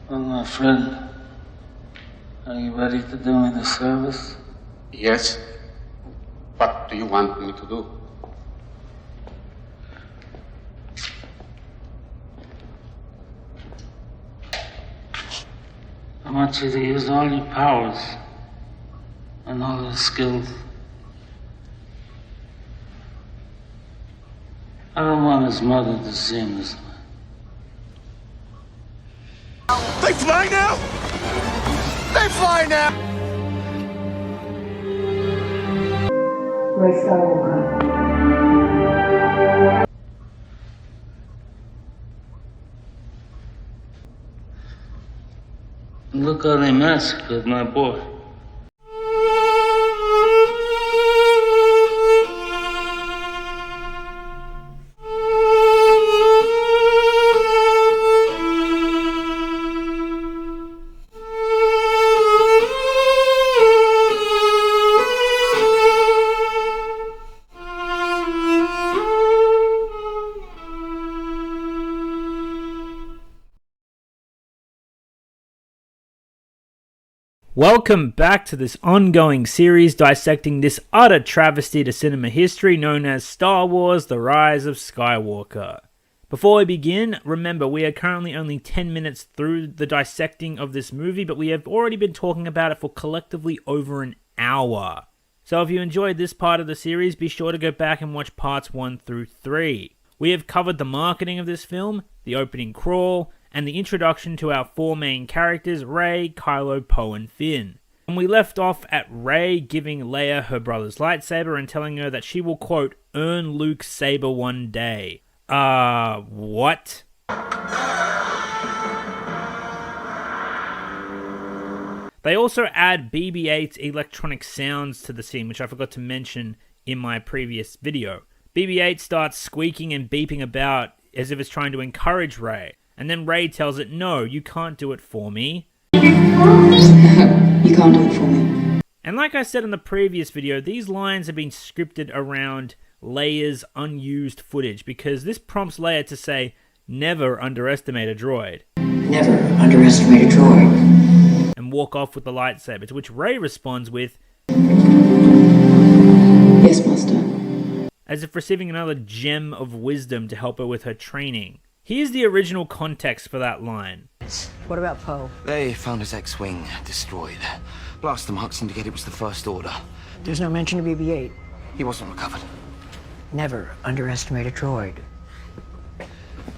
Well, my friend, are you ready to do me the service? Yes. What do you want me to do? I want you to use all your powers and all your skills. I don't want his mother to see him this way. They fly now? They fly now! Rey Skywalker. Look how they massacred my boy. Welcome back to this ongoing series dissecting this utter travesty to cinema history known as Star Wars: The Rise of Skywalker. Before we begin, remember we are currently only 10 minutes through the dissecting of this movie, but we have already been talking about it for collectively over an hour. So if you enjoyed this part of the series, be sure to go back and watch parts 1 through 3. We have covered the marketing of this film, the opening crawl, and the introduction to our four main characters, Rey, Kylo, Poe, and Finn. And we left off at Rey giving Leia her brother's lightsaber and telling her that she will, quote, earn Luke's saber one day. What? They also add BB8's electronic sounds to the scene, which I forgot to mention in my previous video. BB8 starts squeaking and beeping about as if it's trying to encourage Rey. And then Rey tells it, no, you can't do it for me. You can't do it for me. And like I said in the previous video, these lines have been scripted around Leia's unused footage because this prompts Leia to say, never underestimate a droid. Never underestimate a droid. And walk off with the lightsaber, to which Rey responds with, Yes, Master. as if receiving another gem of wisdom to help her with her training. Here's the original context for that line. What about Poe? They found his X-Wing destroyed. Blaster marks indicate it was the First Order. There's no mention of BB8. He wasn't recovered. Never underestimate a droid.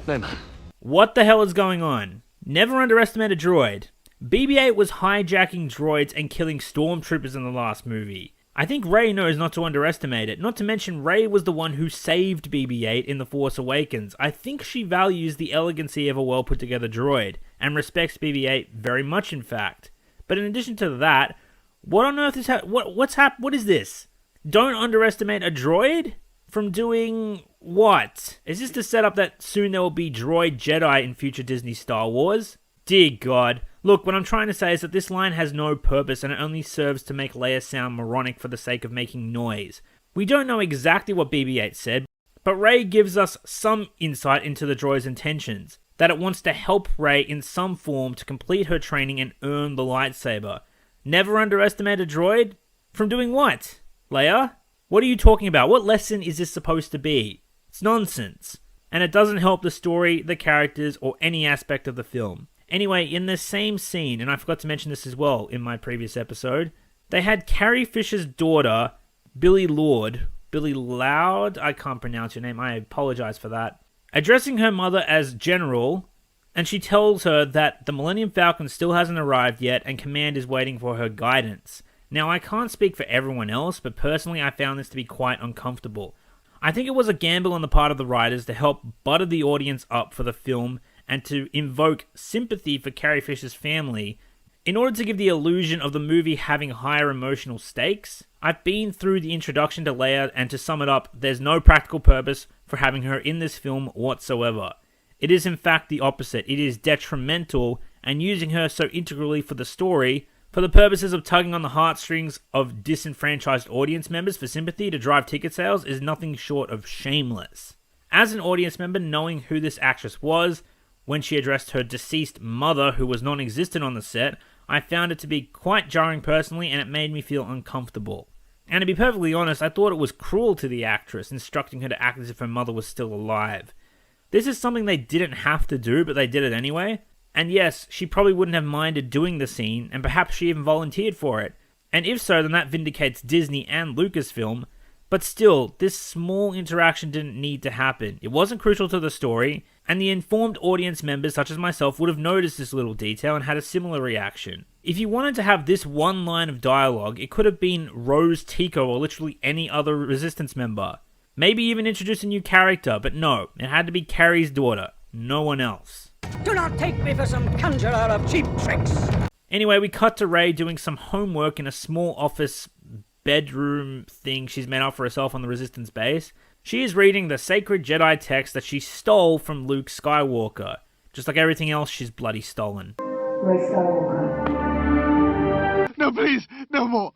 No, man. What the hell is going on? Never underestimate a droid. BB-8 was hijacking droids and killing stormtroopers in the last movie. I think Rey knows not to underestimate it, not to mention Rey was the one who saved BB-8 in The Force Awakens. I think she values the elegancy of a well-put-together droid, and respects BB-8 very much in fact. But in addition to that, what on earth is what is this? Don't underestimate a droid? From doing what? Is this to set up that soon there will be droid Jedi in future Disney Star Wars? Dear God. Look, what I'm trying to say is that this line has no purpose and it only serves to make Leia sound moronic for the sake of making noise. We don't know exactly what BB-8 said, but Rey gives us some insight into the droid's intentions, that it wants to help Rey in some form to complete her training and earn the lightsaber. Never underestimate a droid? From doing what? Leia? What are you talking about? What lesson is this supposed to be? It's nonsense. And it doesn't help the story, the characters, or any aspect of the film. Anyway, in the same scene, and I forgot to mention this as well in my previous episode, they had Carrie Fisher's daughter, Billie Lourd, I can't pronounce your name, I apologize for that, addressing her mother as General, and she tells her that the Millennium Falcon still hasn't arrived yet and Command is waiting for her guidance. Now, I can't speak for everyone else, but personally I found this to be quite uncomfortable. I think it was a gamble on the part of the writers to help butter the audience up for the film and to invoke sympathy for Carrie Fisher's family in order to give the illusion of the movie having higher emotional stakes. I've been through the introduction to Leia, and to sum it up, there's no practical purpose for having her in this film whatsoever. It is in fact the opposite. It is detrimental, and using her so integrally for the story, for the purposes of tugging on the heartstrings of disenfranchised audience members for sympathy to drive ticket sales, is nothing short of shameless. As an audience member, knowing who this actress was when she addressed her deceased mother, who was non-existent on the set, I found it to be quite jarring personally, and it made me feel uncomfortable. And to be perfectly honest, I thought it was cruel to the actress, instructing her to act as if her mother was still alive. This is something they didn't have to do, but they did it anyway. And yes, she probably wouldn't have minded doing the scene, and perhaps she even volunteered for it. And if so, then that vindicates Disney and Lucasfilm. But still, this small interaction didn't need to happen. It wasn't crucial to the story, and the informed audience members such as myself would have noticed this little detail and had a similar reaction. If you wanted to have this one line of dialogue, it could have been Rose Tico or literally any other Resistance member. Maybe even introduce a new character, but no, it had to be Carrie's daughter, no one else. Do not take me for some conjurer of cheap tricks. Anyway, we cut to Rey doing some homework in a small office bedroom thing she's made up for herself on the Resistance base. She is reading the sacred Jedi text that she stole from Luke Skywalker. Just like everything else she's bloody stolen. Rey Skywalker. No, please, no more.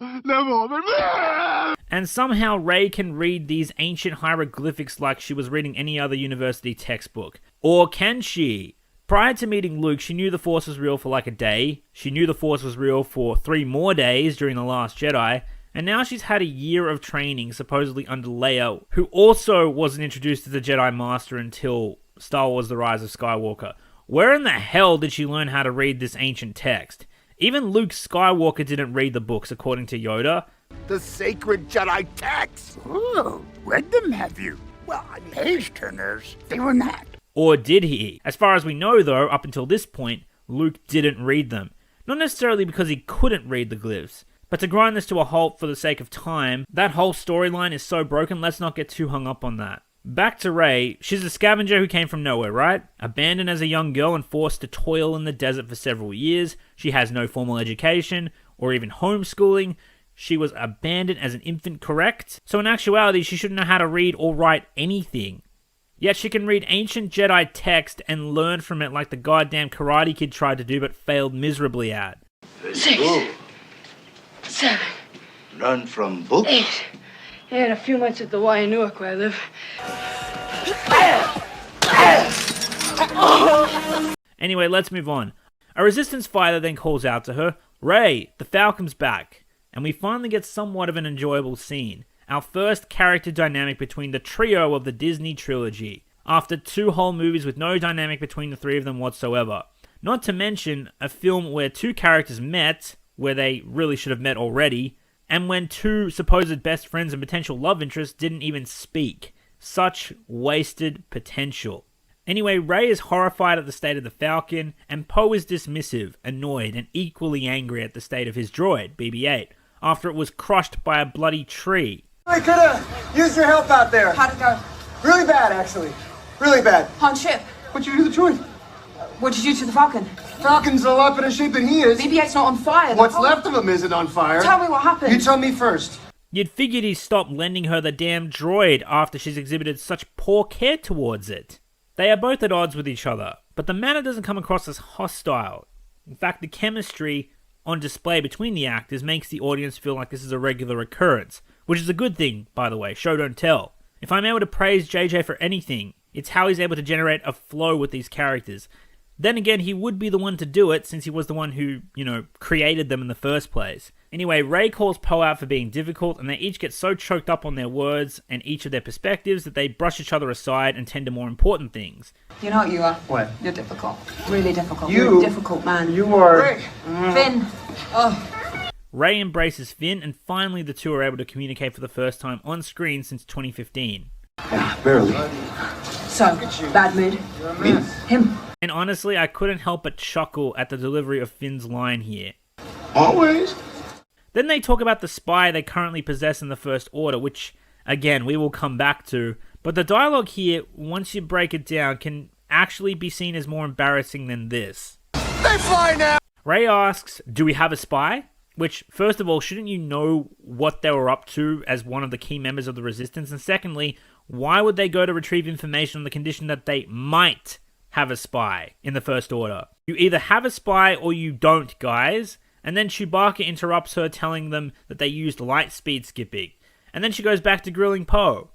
And somehow Rey can read these ancient hieroglyphics like she was reading any other university textbook. Or can she? Prior to meeting Luke, she knew the Force was real for like a day. She knew the Force was real for 3 more days during The Last Jedi. And now she's had a year of training, supposedly under Leia, who also wasn't introduced as a Jedi Master until Star Wars The Rise of Skywalker. Where in the hell did she learn how to read this ancient text? Even Luke Skywalker didn't read the books, according to Yoda. The sacred Jedi texts. Oh, read them, have you? Well, page turners, they were not. Or did he? As far as we know, though, up until this point, Luke didn't read them. Not necessarily because he couldn't read the glyphs, but to grind this to a halt for the sake of time. That whole storyline is so broken, let's not get too hung up on that. Back to Rey, she's a scavenger who came from nowhere, right? Abandoned as a young girl and forced to toil in the desert for several years. She has no formal education, or even homeschooling. She was abandoned as an infant, correct? So in actuality, she shouldn't know how to read or write anything. Yet she can read ancient Jedi text and learn from it like the goddamn Karate Kid tried to do but failed miserably at. 6, 7, Learn from books? 8. And a few months at the Y in Newark where I live. Anyway, let's move on. A Resistance fighter then calls out to her, "Rey, the Falcon's back." And we finally get somewhat of an enjoyable scene. Our first character dynamic between the trio of the Disney trilogy, after 2 whole movies with no dynamic between the 3 of them whatsoever. Not to mention a film where 2 characters met, where they really should have met already, and when 2 supposed best friends and potential love interests didn't even speak. Such wasted potential. Anyway, Rey is horrified at the state of the Falcon, and Poe is dismissive, annoyed, and equally angry at the state of his droid, BB8, after it was crushed by a bloody tree. I could've used your help out there. How'd it go? Really bad, actually. Really bad. On ship. What'd you do to the droid? What'd you do to the Falcon? Falcon's a lot better shape than he is. BB-8's not on fire. What's left of him isn't on fire. Tell me what happened. You tell me first. You'd figured he'd stop lending her the damn droid after she's exhibited such poor care towards it. They are both at odds with each other, but the manner doesn't come across as hostile. In fact, the chemistry on display between the actors makes the audience feel like this is a regular occurrence, which is a good thing, by the way, show don't tell. If I'm able to praise JJ for anything, it's how he's able to generate a flow with these characters. Then again, he would be the one to do it since he was the one who, created them in the first place. Anyway, Rey calls Poe out for being difficult, and they each get so choked up on their words and each of their perspectives that they brush each other aside and tend to more important things. You know what you are? What? You're difficult. Really difficult. You- You're a difficult man. You are... Rey. Finn. Oh. Rey embraces Finn, and finally the two are able to communicate for the first time on screen since 2015. Yeah, barely. So, bad mood? Me? Him. And honestly, I couldn't help but chuckle at the delivery of Finn's line here. Always. Then they talk about the spy they currently possess in the First Order, which, again, we will come back to. But the dialogue here, once you break it down, can actually be seen as more embarrassing than this. They fly now! Rey asks, "Do we have a spy?" Which, first of all, shouldn't you know what they were up to as one of the key members of the Resistance? And secondly, why would they go to retrieve information on the condition that they might have a spy in the First Order? You either have a spy or you don't, guys. And then Chewbacca interrupts her, telling them that they used light speed skipping. And then she goes back to grilling Poe.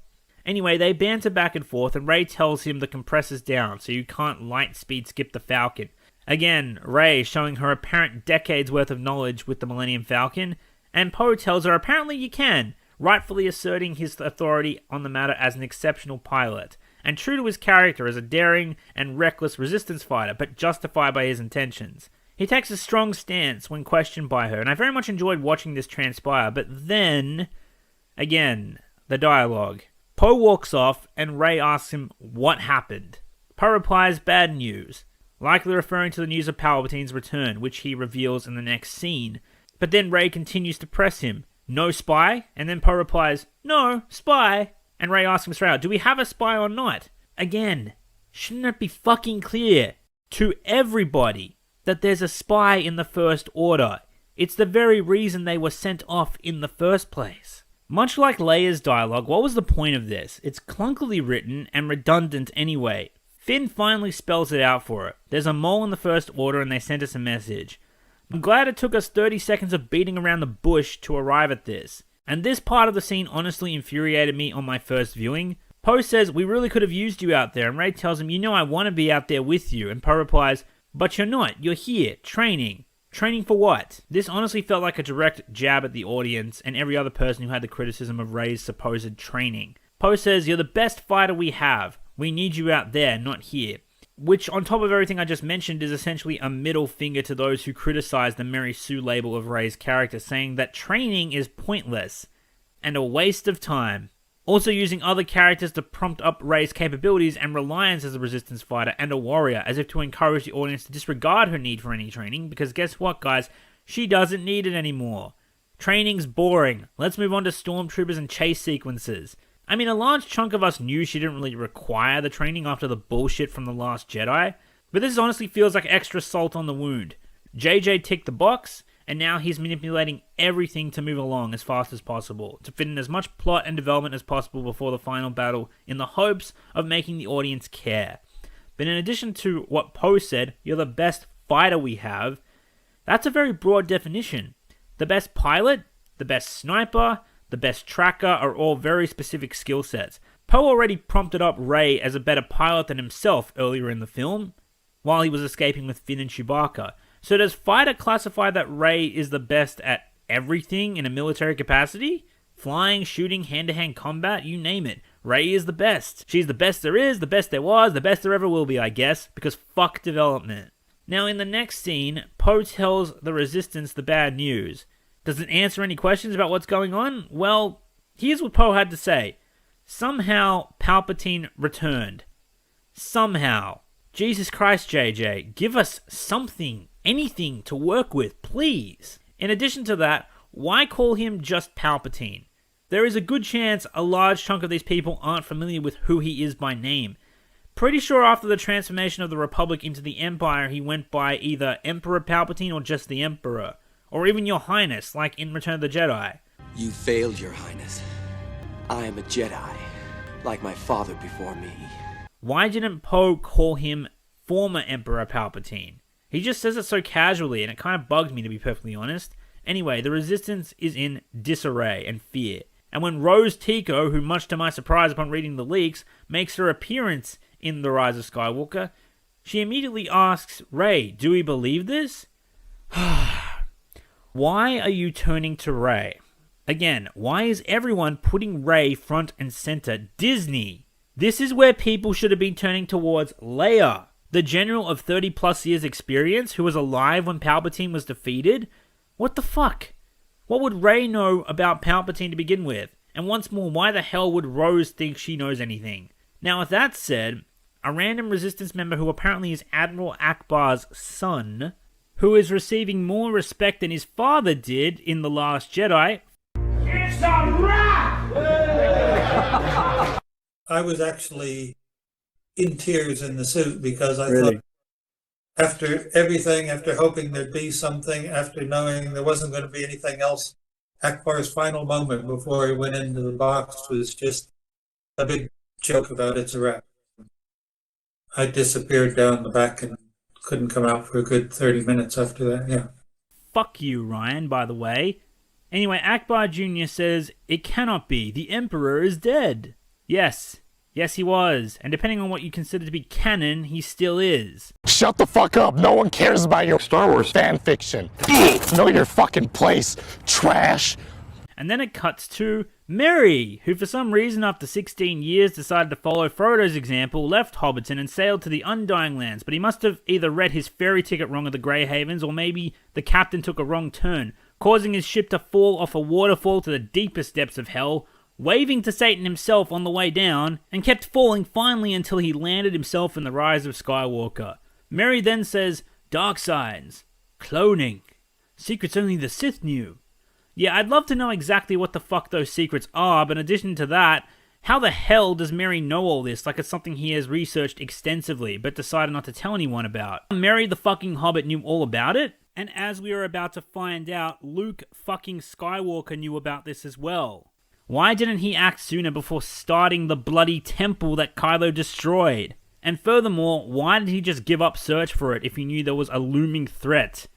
Anyway, they banter back and forth, and Rey tells him the compressor's down, so you can't light speed skip the Falcon. Again, Rey showing her apparent decades worth of knowledge with the Millennium Falcon, and Poe tells her apparently you can, rightfully asserting his authority on the matter as an exceptional pilot, and true to his character as a daring and reckless resistance fighter, but justified by his intentions. He takes a strong stance when questioned by her, and I very much enjoyed watching this transpire, but then, again, the dialogue. Poe walks off, and Rey asks him what happened. Poe replies, bad news, likely referring to the news of Palpatine's return, which he reveals in the next scene. But then Rey continues to press him, no spy? And then Poe replies, no, spy. And Rey asks him straight out, do we have a spy or not? Again, shouldn't it be fucking clear to everybody that there's a spy in the First Order? It's the very reason they were sent off in the first place. Much like Leia's dialogue, what was the point of this? It's clunkily written and redundant anyway. Finn finally spells it out for her. There's a mole in the First Order and they sent us a message. I'm glad it took us 30 seconds of beating around the bush to arrive at this. And this part of the scene honestly infuriated me on my first viewing. Poe says, we really could have used you out there, and Rey tells him, you know I want to be out there with you, and Poe replies, but you're not, you're here, training. Training for what? This honestly felt like a direct jab at the audience and every other person who had the criticism of Rey's supposed training. Poe says, you're the best fighter we have. We need you out there, not here. Which, on top of everything I just mentioned, is essentially a middle finger to those who criticize the Mary Sue label of Rey's character, saying that training is pointless and a waste of time. Also using other characters to prompt up Rey's capabilities and reliance as a resistance fighter and a warrior, as if to encourage the audience to disregard her need for any training, because guess what, guys? She doesn't need it anymore. Training's boring. Let's move on to stormtroopers and chase sequences. I mean, a large chunk of us knew she didn't really require the training after the bullshit from The Last Jedi, but this honestly feels like extra salt on the wound. JJ ticked the box, and now he's manipulating everything to move along as fast as possible, to fit in as much plot and development as possible before the final battle, in the hopes of making the audience care. But in addition to what Poe said, you're the best fighter we have, that's a very broad definition. The best pilot, the best sniper, the best tracker are all very specific skill sets. Poe already prompted up Rey as a better pilot than himself earlier in the film, while he was escaping with Finn and Chewbacca. So does fighter classify that Rey is the best at everything in a military capacity? Flying, shooting, hand-to-hand combat, you name it. Rey is the best. She's the best there is, the best there was, the best there ever will be, I guess, because fuck development. Now in the next scene, Poe tells the Resistance the bad news. Does it answer any questions about what's going on? Well, here's what Poe had to say. Somehow, Palpatine returned. Somehow. Jesus Christ, JJ, give us something, anything to work with, please. In addition to that, why call him just Palpatine? There is a good chance a large chunk of these people aren't familiar with who he is by name. Pretty sure after the transformation of the Republic into the Empire, he went by either Emperor Palpatine or just the Emperor. Or even Your Highness, like in Return of the Jedi. You failed, Your Highness. I am a Jedi, like my father before me. Why didn't Poe call him former Emperor Palpatine? He just says it so casually, and it kind of bugged me, to be perfectly honest. Anyway, the Resistance is in disarray and fear. And when Rose Tico, who much to my surprise upon reading the leaks, makes her appearance in The Rise of Skywalker, she immediately asks, Rey, do we believe this? Why are you turning to Rey? Again, why is everyone putting Rey front and center? Disney! This is where people should have been turning towards Leia, the general of 30 plus years experience who was alive when Palpatine was defeated. What the fuck? What would Rey know about Palpatine to begin with? And once more, why the hell would Rose think she knows anything? Now, with that said, a random Resistance member who apparently is Admiral Akbar's son, who is receiving more respect than his father did in The Last Jedi. It's a wrap! I was actually in tears in the suit because I thought after everything, after hoping there'd be something, after knowing there wasn't going to be anything else, Akbar's final moment before he went into the box was just a big joke about it's a wrap. I disappeared down the back and couldn't come out for a good 30 minutes after that, yeah. Fuck you, Ryan, by the way. Anyway, Akbar Jr. says, it cannot be. The Emperor is dead. Yes, he was, and depending on what you consider to be canon, he still is. Shut the fuck up. No one cares about your Star Wars fan fiction. Know your fucking place, trash. And then it cuts to Merry, who for some reason after 16 years decided to follow Frodo's example, left Hobbiton and sailed to the Undying Lands, but he must have either read his ferry ticket wrong at the Grey Havens, or maybe the captain took a wrong turn, causing his ship to fall off a waterfall to the deepest depths of hell, waving to Satan himself on the way down, and kept falling finally until he landed himself in the Rise of Skywalker. Merry then says, dark signs, cloning, secrets only the Sith knew. Yeah, I'd love to know exactly what the fuck those secrets are, but in addition to that, how the hell does Merry know all this like it's something he has researched extensively, but decided not to tell anyone about? Merry the fucking Hobbit knew all about it? And as we are about to find out, Luke fucking Skywalker knew about this as well. Why didn't he act sooner before starting the bloody temple that Kylo destroyed? And furthermore, why did he just give up search for it if he knew there was a looming threat?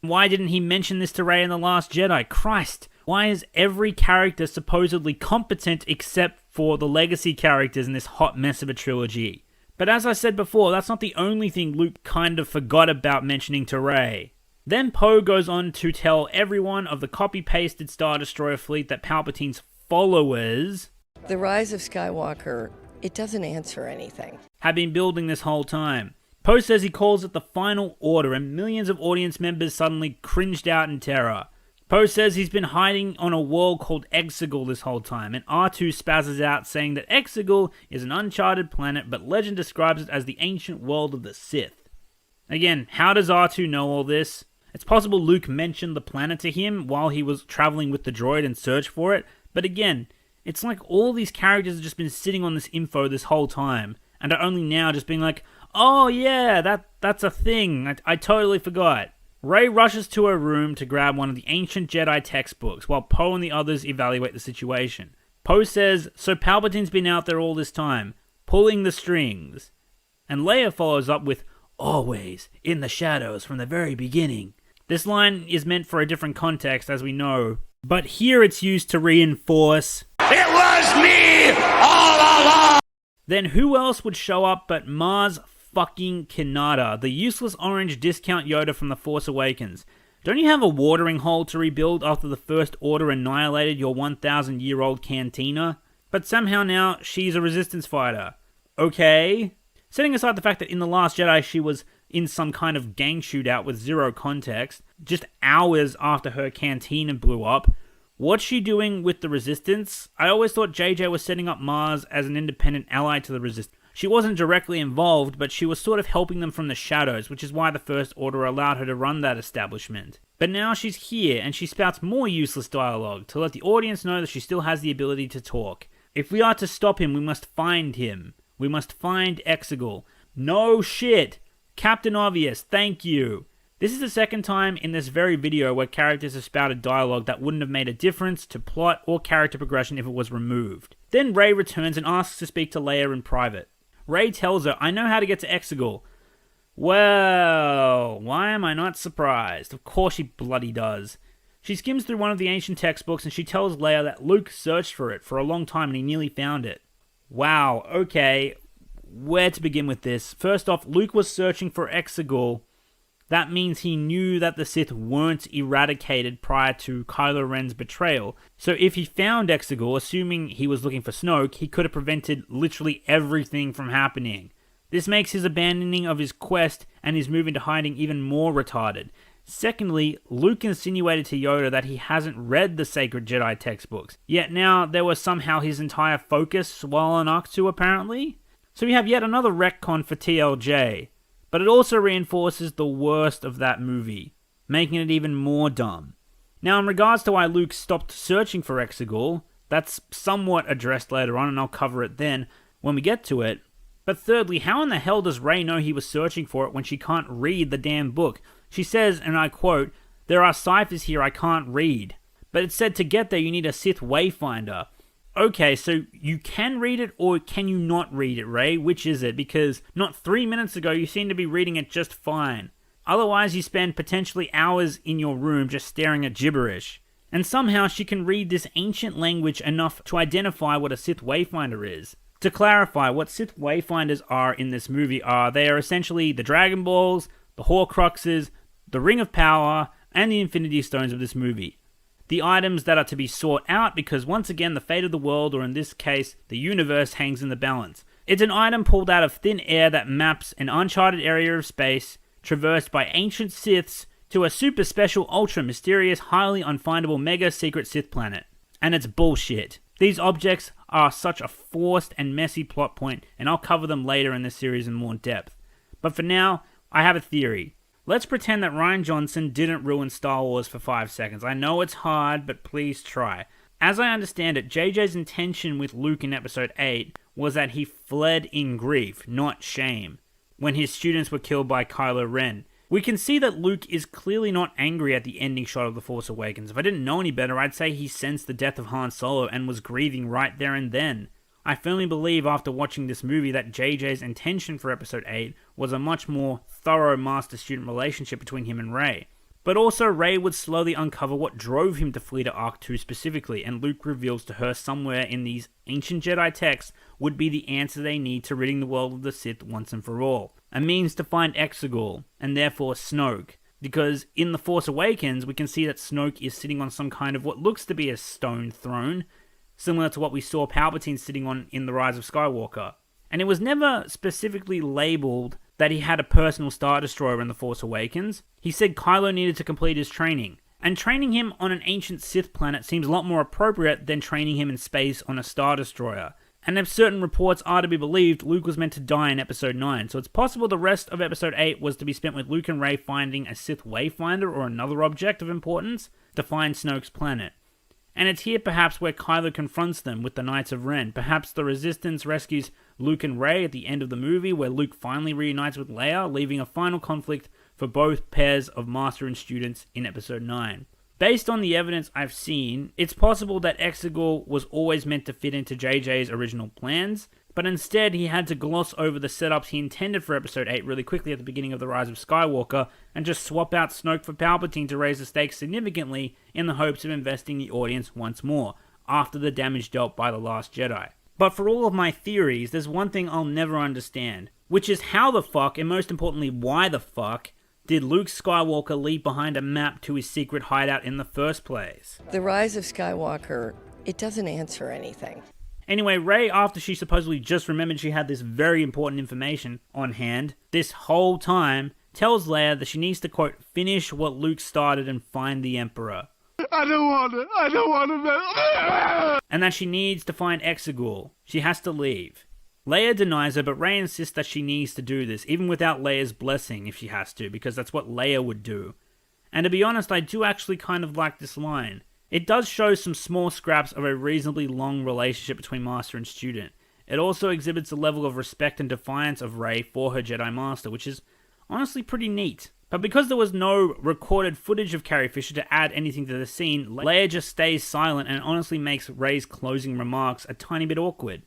Why didn't he mention this to Rey in The Last Jedi? Christ, why is every character supposedly competent except for the legacy characters in this hot mess of a trilogy? But as I said before, that's not the only thing Luke kind of forgot about mentioning to Rey. Then Poe goes on to tell everyone of the copy-pasted Star Destroyer fleet that Palpatine's followers, the Rise of Skywalker, it doesn't answer anything, have been building this whole time. Poe says he calls it the Final Order, and millions of audience members suddenly cringed out in terror. Poe says he's been hiding on a world called Exegol this whole time, and R2 spazzes out saying that Exegol is an uncharted planet, but legend describes it as the ancient world of the Sith. Again, how does R2 know all this? It's possible Luke mentioned the planet to him while he was traveling with the droid and searched for it, but again, it's like all these characters have just been sitting on this info this whole time, and are only now just being like, oh yeah, that's a thing, I totally forgot. Rey rushes to her room to grab one of the ancient Jedi textbooks, while Poe and the others evaluate the situation. Poe says, so Palpatine's been out there all this time, pulling the strings. And Leia follows up with, always in the shadows from the very beginning. This line is meant for a different context, as we know, but here it's used to reinforce, it was me all along! Then who else would show up but Maz fucking Kanata, the useless orange discount Yoda from The Force Awakens? Don't you have a watering hole to rebuild after the First Order annihilated your 1,000-year-old cantina? But somehow now she's a resistance fighter. Okay. Setting aside the fact that in The Last Jedi she was in some kind of gang shootout with zero context, just hours after her cantina blew up, what's she doing with the Resistance? I always thought JJ was setting up Maz as an independent ally to the Resistance. She wasn't directly involved, but she was sort of helping them from the shadows, which is why the First Order allowed her to run that establishment. But now she's here, and she spouts more useless dialogue to let the audience know that she still has the ability to talk. If we are to stop him, we must find him. We must find Exegol. No shit! Captain Obvious, thank you! This is the second time in this very video where characters have spouted dialogue that wouldn't have made a difference to plot or character progression if it was removed. Then Rey returns and asks to speak to Leia in private. Rey tells her, I know how to get to Exegol. Well, why am I not surprised? Of course she bloody does. She skims through one of the ancient textbooks and she tells Leia that Luke searched for it for a long time and he nearly found it. Wow, okay, where to begin with this? First off, Luke was searching for Exegol. That means he knew that the Sith weren't eradicated prior to Kylo Ren's betrayal. So if he found Exegol, assuming he was looking for Snoke, he could have prevented literally everything from happening. This makes his abandoning of his quest and his move into hiding even more retarded. Secondly, Luke insinuated to Yoda that he hasn't read the sacred Jedi textbooks, yet now they were somehow his entire focus while on Ahch-To apparently? So we have yet another retcon for TLJ. But it also reinforces the worst of that movie, making it even more dumb. Now, in regards to why Luke stopped searching for Exegol, that's somewhat addressed later on, and I'll cover it then when we get to it. But thirdly, how in the hell does Rey know he was searching for it when she can't read the damn book? She says, and I quote, there are ciphers here I can't read. But it said to get there you need a Sith Wayfinder. Okay, so you can read it or can you not read it, Rey? Which is it? Because not 3 minutes ago you seemed to be reading it just fine. Otherwise you spend potentially hours in your room just staring at gibberish. And somehow she can read this ancient language enough to identify what a Sith Wayfinder is. To clarify, what Sith Wayfinders are in this movie they are essentially the Dragon Balls, the Horcruxes, the Ring of Power, and the Infinity Stones of this movie. The items that are to be sought out because once again the fate of the world, or in this case, the universe, hangs in the balance. It's an item pulled out of thin air that maps an uncharted area of space, traversed by ancient Siths, to a super special, ultra mysterious, highly unfindable mega secret Sith planet. And it's bullshit. These objects are such a forced and messy plot point, and I'll cover them later in this series in more depth. But for now, I have a theory. Let's pretend that Rian Johnson didn't ruin Star Wars for 5 seconds. I know it's hard, but please try. As I understand it, JJ's intention with Luke in Episode 8 was that he fled in grief, not shame, when his students were killed by Kylo Ren. We can see that Luke is clearly not angry at the ending shot of The Force Awakens. If I didn't know any better, I'd say he sensed the death of Han Solo and was grieving right there and then. I firmly believe after watching this movie that JJ's intention for Episode 8 was a much more thorough master-student relationship between him and Rey. But also, Rey would slowly uncover what drove him to flee to Arc 2 specifically, and Luke reveals to her somewhere in these ancient Jedi texts would be the answer they need to ridding the world of the Sith once and for all. A means to find Exegol, and therefore Snoke. Because in The Force Awakens, we can see that Snoke is sitting on some kind of what looks to be a stone throne, similar to what we saw Palpatine sitting on in The Rise of Skywalker. And it was never specifically labeled that he had a personal Star Destroyer in The Force Awakens. He said Kylo needed to complete his training. And training him on an ancient Sith planet seems a lot more appropriate than training him in space on a Star Destroyer. And if certain reports are to be believed, Luke was meant to die in Episode 9, so it's possible the rest of Episode 8 was to be spent with Luke and Rey finding a Sith Wayfinder or another object of importance to find Snoke's planet. And it's here perhaps where Kylo confronts them with the Knights of Ren. Perhaps the Resistance rescues Luke and Rey at the end of the movie, where Luke finally reunites with Leia, leaving a final conflict for both pairs of master and students in Episode 9. Based on the evidence I've seen, it's possible that Exegol was always meant to fit into JJ's original plans, but instead he had to gloss over the setups he intended for Episode 8 really quickly at the beginning of The Rise of Skywalker, and just swap out Snoke for Palpatine to raise the stakes significantly in the hopes of investing the audience once more, after the damage dealt by The Last Jedi. But for all of my theories, there's one thing I'll never understand, which is how the fuck, and most importantly why the fuck, did Luke Skywalker leave behind a map to his secret hideout in the first place? The Rise of Skywalker, it doesn't answer anything. Anyway, Rey, after she supposedly just remembered she had this very important information on hand, this whole time, tells Leia that she needs to, quote, finish what Luke started and find the Emperor. I don't want to. And that she needs to find Exegol. She has to leave. Leia denies her, but Rey insists that she needs to do this, even without Leia's blessing if she has to, because that's what Leia would do. And to be honest, I do actually kind of like this line. It does show some small scraps of a reasonably long relationship between master and student. It also exhibits a level of respect and defiance of Rey for her Jedi Master, which is honestly pretty neat. But because there was no recorded footage of Carrie Fisher to add anything to the scene, Leia just stays silent and honestly makes Rey's closing remarks a tiny bit awkward.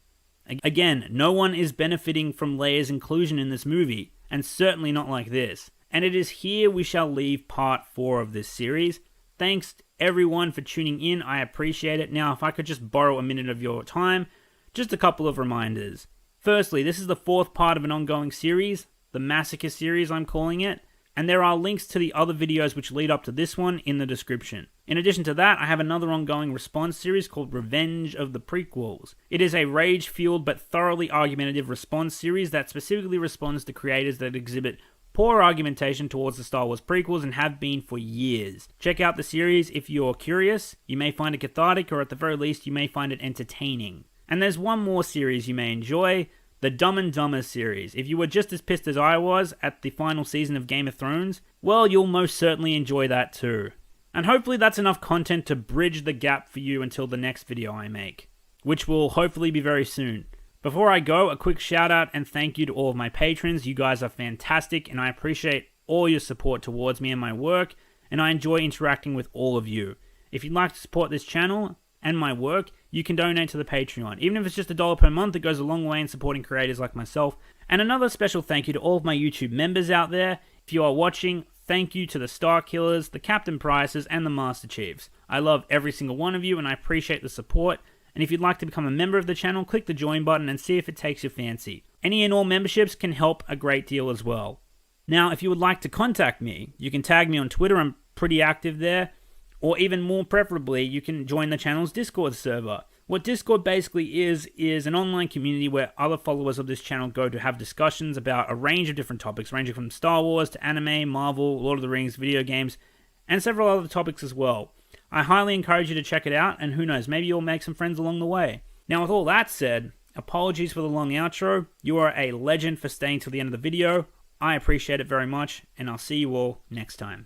Again, no one is benefiting from Leia's inclusion in this movie, and certainly not like this. And it is here we shall leave part 4 of this series. Thanks everyone for tuning in, I appreciate it. Now, if I could just borrow a minute of your time, just a couple of reminders. Firstly, this is the 4th part of an ongoing series, the MASSACRE series I'm calling it, and there are links to the other videos which lead up to this one in the description. In addition to that, I have another ongoing response series called Revenge of the Prequels. It is a rage-fueled but thoroughly argumentative response series that specifically responds to creators that exhibit poor argumentation towards the Star Wars prequels and have been for years. Check out the series if you're curious. You may find it cathartic, or at the very least you may find it entertaining. And there's one more series you may enjoy, the Dumb and Dumber series. If you were just as pissed as I was at the final season of Game of Thrones, well, you'll most certainly enjoy that too. And hopefully that's enough content to bridge the gap for you until the next video I make, which will hopefully be very soon. Before I go, a quick shout out and thank you to all of my patrons. You guys are fantastic and I appreciate all your support towards me and my work, and I enjoy interacting with all of you. If you'd like to support this channel and my work, you can donate to the Patreon. Even if it's just $1 per month, it goes a long way in supporting creators like myself. And another special thank you to all of my YouTube members out there. If you are watching, thank you to the Star Killers, the Captain Prices, and the Master Chiefs. I love every single one of you, and I appreciate the support. And if you'd like to become a member of the channel, click the join button and see if it takes your fancy. Any and all memberships can help a great deal as well. Now, if you would like to contact me, you can tag me on Twitter, I'm pretty active there. Or even more preferably, you can join the channel's Discord server. What Discord basically is an online community where other followers of this channel go to have discussions about a range of different topics, ranging from Star Wars to anime, Marvel, Lord of the Rings, video games, and several other topics as well. I highly encourage you to check it out, and who knows, maybe you'll make some friends along the way. Now, with all that said, apologies for the long outro. You are a legend for staying till the end of the video. I appreciate it very much, and I'll see you all next time.